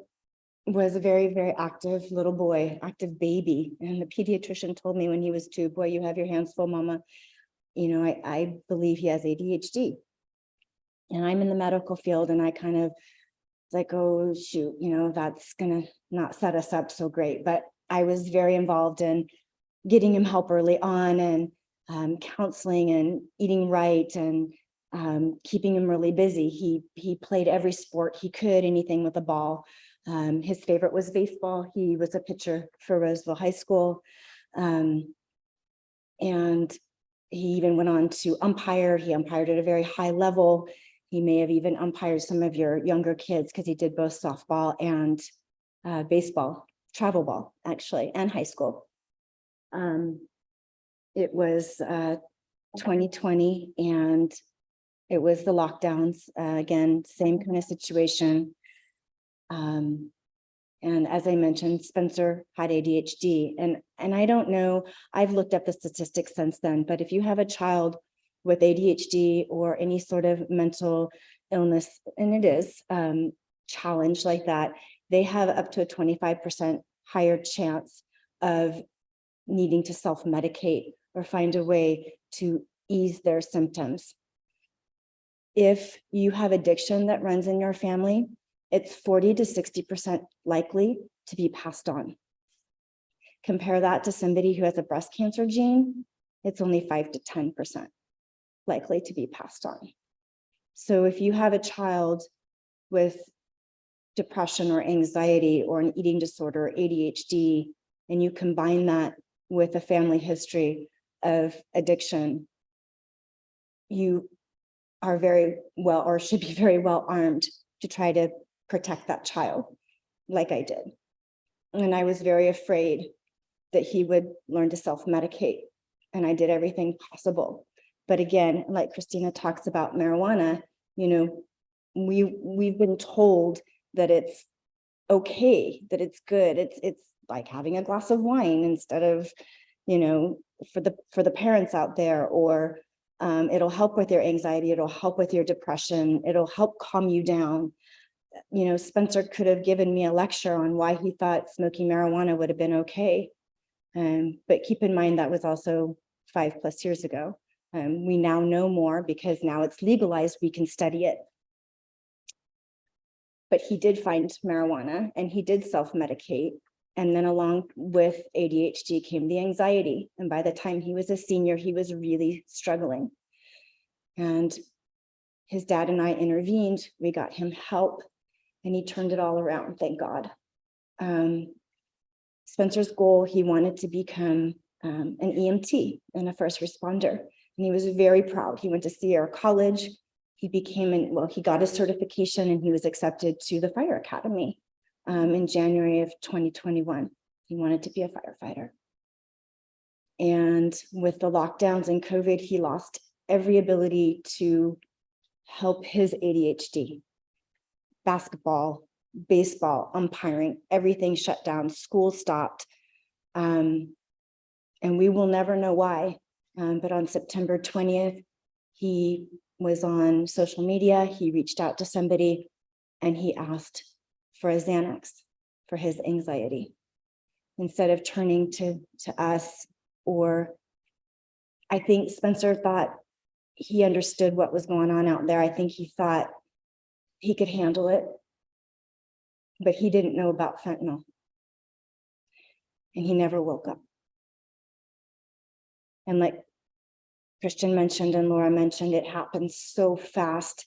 was a very, very active little boy, active baby. And the pediatrician told me when he was 2, boy, you have your hands full, mama. You know, I believe he has ADHD. And I'm in the medical field, and I kind of like, oh, shoot, you know, that's gonna not set us up so great. But I was very involved in getting him help early on, and counseling and eating right, and keeping him really busy. He played every sport he could, anything with a ball. His favorite was baseball. He was a pitcher for Roseville High School. And he even went on to umpire. He umpired at a very high level. He may have even umpired some of your younger kids because he did both softball and baseball, travel ball, actually, and high school. It was 2020, and it was the lockdowns. Again, same kind of situation. And as I mentioned, Spencer had ADHD, and I don't know, I've looked up the statistics since then, but if you have a child with ADHD or any sort of mental illness, and it is challenge like that, they have up to a 25% higher chance of needing to self-medicate or find a way to ease their symptoms. If you have addiction that runs in your family, it's 40 to 60% likely to be passed on. Compare that to somebody who has a breast cancer gene, it's only 5 to 10% likely to be passed on. So if you have a child with depression or anxiety or an eating disorder or ADHD, and you combine that with a family history of addiction, you are very well, or should be very well armed to try to protect that child, like I did. And I was very afraid that he would learn to self-medicate, and I did everything possible. But again, like Christina talks about marijuana, you know, we've been told that it's okay, that it's good. It's like having a glass of wine instead of, you know, for the parents out there, or it'll help with your anxiety, it'll help with your depression, it'll help calm you down. You know, Spencer could have given me a lecture on why he thought smoking marijuana would have been okay. But keep in mind, that was also 5+ years ago. We now know more because now it's legalized, we can study it. But he did find marijuana, and he did self-medicate. And then along with ADHD came the anxiety. And by the time he was a senior, he was really struggling. And his dad and I intervened, we got him help, and he turned it all around, thank God. Spencer's goal, he wanted to become an EMT and a first responder. And he was very proud. He went to Sierra College. he he got his certification and he was accepted to the fire academy in January of 2021. He wanted to be a firefighter. And with the lockdowns and COVID, he lost every ability to help his ADHD. Basketball, baseball, umpiring, everything shut down, school stopped. And we will never know why. But on September 20th, he was on social media. He reached out to somebody and he asked for a Xanax for his anxiety. Instead of turning to us, or I think Spencer thought he understood what was going on out there. I think he thought he could handle it, but he didn't know about fentanyl. And he never woke up. And like Christian mentioned and Laura mentioned, it happens so fast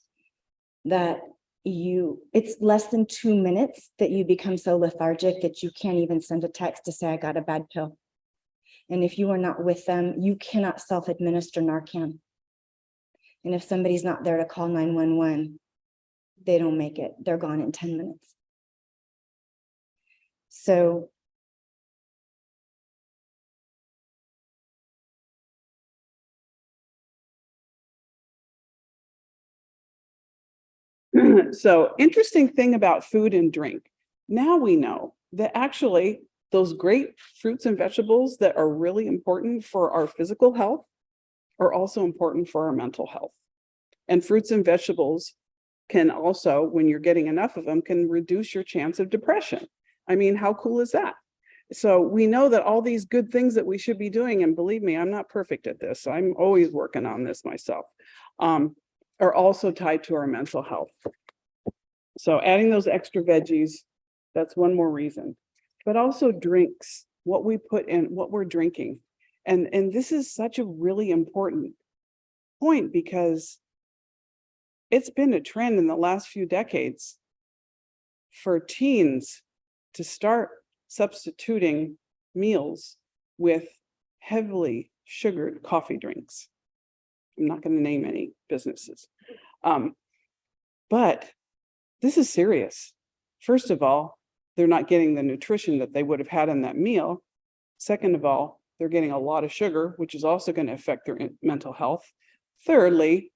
that it's less than 2 minutes that you become so lethargic that you can't even send a text to say, I got a bad pill. And if you are not with them, you cannot self-administer Narcan. And if somebody's not there to call 911, they don't make it. They're gone in 10 minutes. So So interesting thing about food and drink. Now we know that actually those great fruits and vegetables that are really important for our physical health are also important for our mental health. And fruits and vegetables can also, when you're getting enough of them, can reduce your chance of depression. I mean, how cool is that? So we know that all these good things that we should be doing, and believe me, I'm not perfect at this. I'm always working on this myself, are also tied to our mental health. So adding those extra veggies, that's one more reason. But also drinks, what we put in, what we're drinking. And this is such a really important point because it's been a trend in the last few decades for teens to start substituting meals with heavily sugared coffee drinks. I'm not going to name any businesses. But this is serious. First of all, they're not getting the nutrition that they would have had in that meal. Second of all, they're getting a lot of sugar, which is also going to affect their mental health. Thirdly,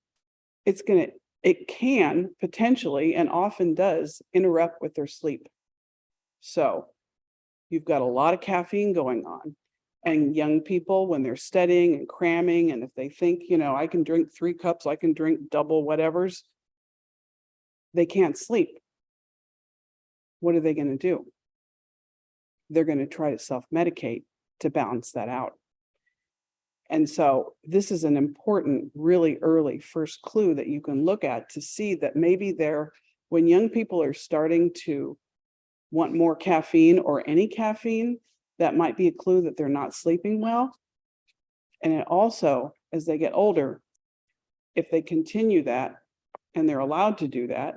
it can potentially and often does interrupt with their sleep. So you've got a lot of caffeine going on. And young people, when they're studying and cramming, and if they think, I can drink 3 cups, I can drink double whatevers, they can't sleep. What are they going to do? They're going to try to self-medicate to balance that out. And so this is an important, really early first clue that you can look at to see that maybe when young people are starting to want more caffeine or any caffeine, that might be a clue that they're not sleeping well. And it also, as they get older, if they continue that and they're allowed to do that,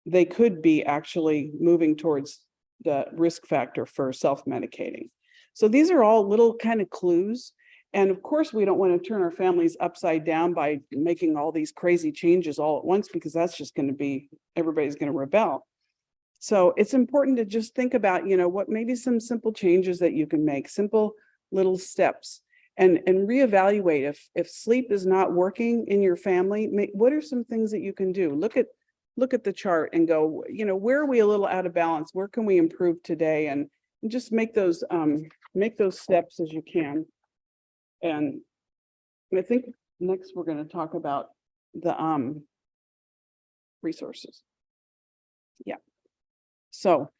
they could be actually moving towards the risk factor for self-medicating. So these are all little kind of clues. And of course, we don't want to turn our families upside down by making all these crazy changes all at once, because that's just going to be, everybody's going to rebel. So it's important to just think about, what maybe some simple changes that you can make, simple little steps, and reevaluate if sleep is not working in your family, what are some things that you can do? Look at the chart and go, where are we a little out of balance? Where can we improve today? And just make those steps as you can. And I think next we're going to talk about the resources. Yeah. So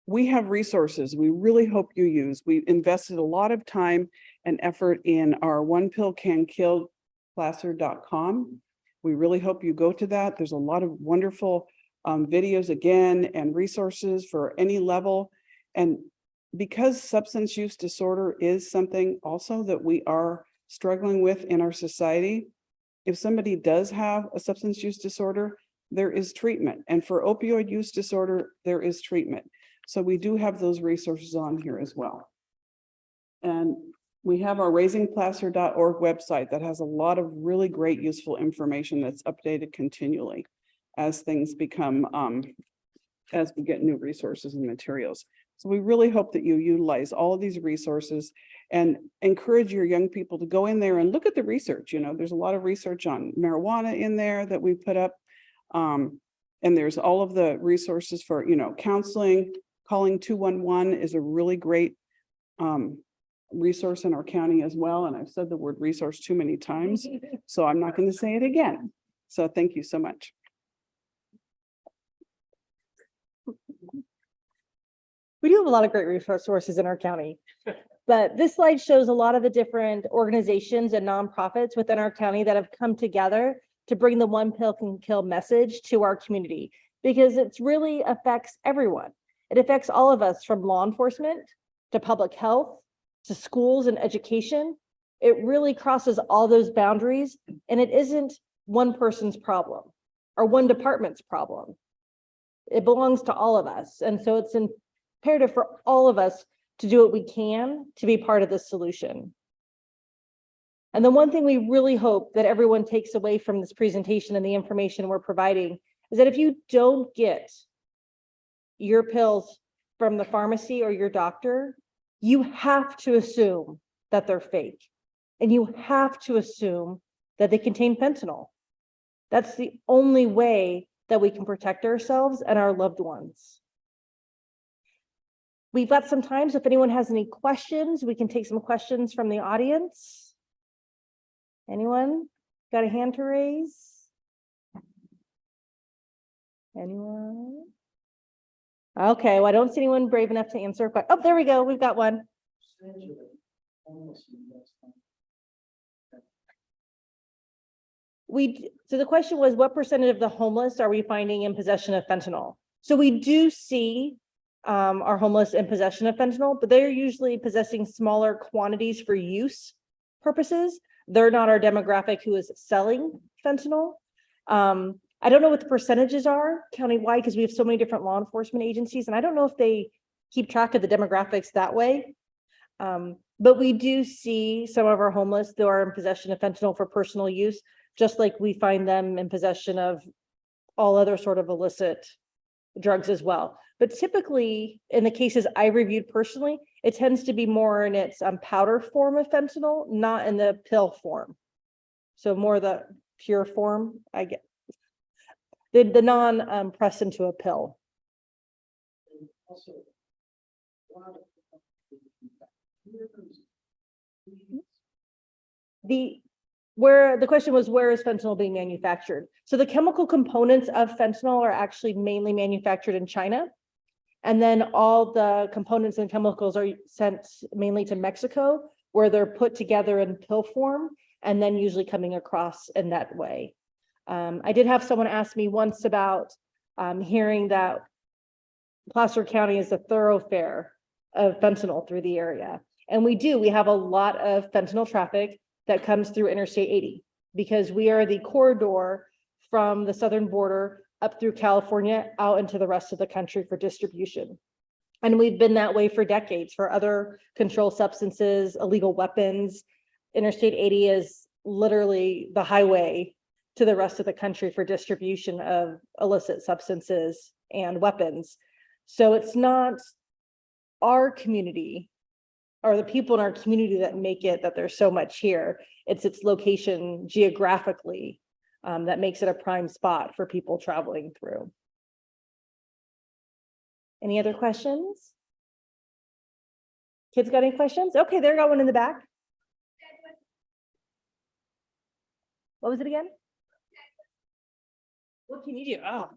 we have resources we really hope you use. We invested a lot of time and effort in our One Pill Can Kill Placer.com. We really hope you go to that. There's a lot of wonderful videos again and resources for any level. And because substance use disorder is something also that we are struggling with in our society, if somebody does have a substance use disorder, there is treatment. And for opioid use disorder, there is treatment. So we do have those resources on here as well. And We have our raisingplacer.org website that has a lot of really great, useful information that's updated continually as things become, as we get new resources and materials. So we really hope that you utilize all of these resources and encourage your young people to go in there and look at the research. You know, there's a lot of research on marijuana in there that we put up. And there's all of the resources for, you know, counseling. Calling 211 is a really great resource in our county as well. And I've said the word resource too many times, so I'm not going to say it again. So thank you so much. We do have a lot of great resources in our county, but this slide shows a lot of the different organizations and nonprofits within our county that have come together to bring the one pill can kill message to our community, because it's really affects everyone. It affects all of us, from law enforcement to public health to schools and education. It really crosses all those boundaries, and it isn't one person's problem or one department's problem. It belongs to all of us. And so it's imperative for all of us to do what we can to be part of this solution. And the one thing we really hope that everyone takes away from this presentation and the information we're providing is that if you don't get your pills from the pharmacy or your doctor, you have to assume that they're fake. And you have to assume that they contain fentanyl. That's the only way that we can protect ourselves and our loved ones. We've got some time, so if anyone has any questions, we can take some questions from the audience. Anyone got a hand to raise? Anyone? Okay, well, I don't see anyone brave enough to answer, but oh, there we go. We've got one. So the question was, what percentage of the homeless are we finding in possession of fentanyl? So we do see are homeless in possession of fentanyl, but they're usually possessing smaller quantities for use purposes. They're not our demographic who is selling fentanyl. I don't know what the percentages are countywide, because we have so many different law enforcement agencies, and I don't know if they keep track of the demographics that way. But we do see some of our homeless that are in possession of fentanyl for personal use, just like we find them in possession of all other sort of illicit drugs as well. But typically, in the cases I reviewed personally, it tends to be more in its powder form of fentanyl, not in the pill form. So more the pure form, I get. The non pressed into a pill. The question was, where is fentanyl being manufactured? So the chemical components of fentanyl are actually mainly manufactured in China. And then all the components and chemicals are sent mainly to Mexico, where they're put together in pill form and then usually coming across in that way. I did have someone ask me once about hearing that Placer County is a thoroughfare of fentanyl through the area. And we have a lot of fentanyl traffic that comes through Interstate 80, because we are the corridor from the southern border up through California out into the rest of the country for distribution. And we've been that way for decades for other controlled substances, illegal weapons. Interstate 80 is literally the highway to the rest of the country for distribution of illicit substances and weapons. So it's not our community or the people in our community that make it that there's so much here. It's its location geographically that makes it a prime spot for people traveling through. Any other questions? Kids got any questions? Okay, there got one in the back. What was it again? What can you do? Oh,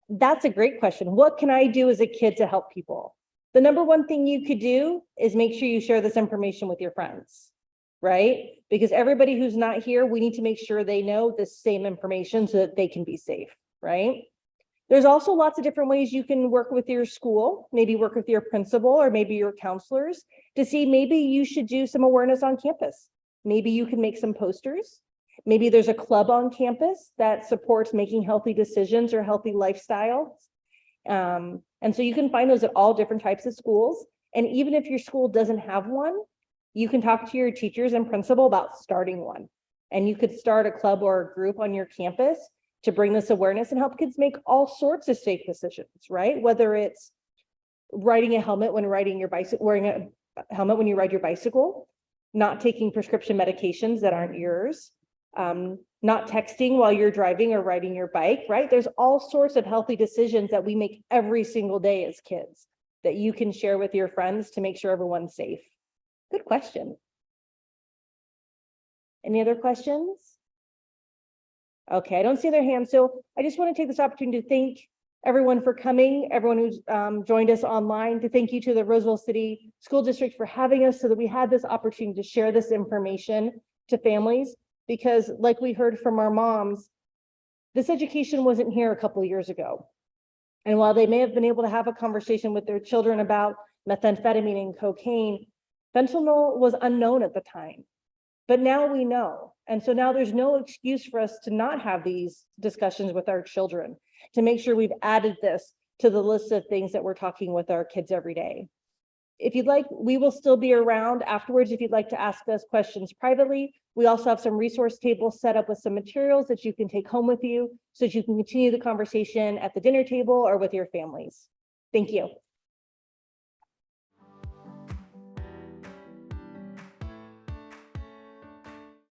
that's a great question. What can I do as a kid to help people? The number one thing you could do is make sure you share this information with your friends, right? Because everybody who's not here, we need to make sure they know the same information so that they can be safe, right? There's also lots of different ways you can work with your school, maybe work with your principal or maybe your counselors to see maybe you should do some awareness on campus. Maybe you can make some posters. Maybe there's a club on campus that supports making healthy decisions or healthy lifestyles. And so you can find those at all different types of schools. And even if your school doesn't have one, you can talk to your teachers and principal about starting one. And you could start a club or a group on your campus to bring this awareness and help kids make all sorts of safe decisions, right? Whether it's riding a helmet when riding your bicycle, wearing a helmet when you ride your bicycle, not taking prescription medications that aren't yours, not texting while you're driving or riding your bike, right? There's all sorts of healthy decisions that we make every single day as kids that you can share with your friends to make sure everyone's safe. Good question. Any other questions? Okay, I don't see their hands. So I just want to take this opportunity to thank everyone for coming, everyone who's joined us online, to thank you to the Roseville City School District for having us so that we had this opportunity to share this information to families. Because like we heard from our moms, this education wasn't here a couple of years ago. And while they may have been able to have a conversation with their children about methamphetamine and cocaine, fentanyl was unknown at the time. But now we know. And so now there's no excuse for us to not have these discussions with our children, to make sure we've added this to the list of things that we're talking with our kids every day. If you'd like, we will still be around afterwards if you'd like to ask us questions privately. We also have some resource tables set up with some materials that you can take home with you so that you can continue the conversation at the dinner table or with your families. Thank you.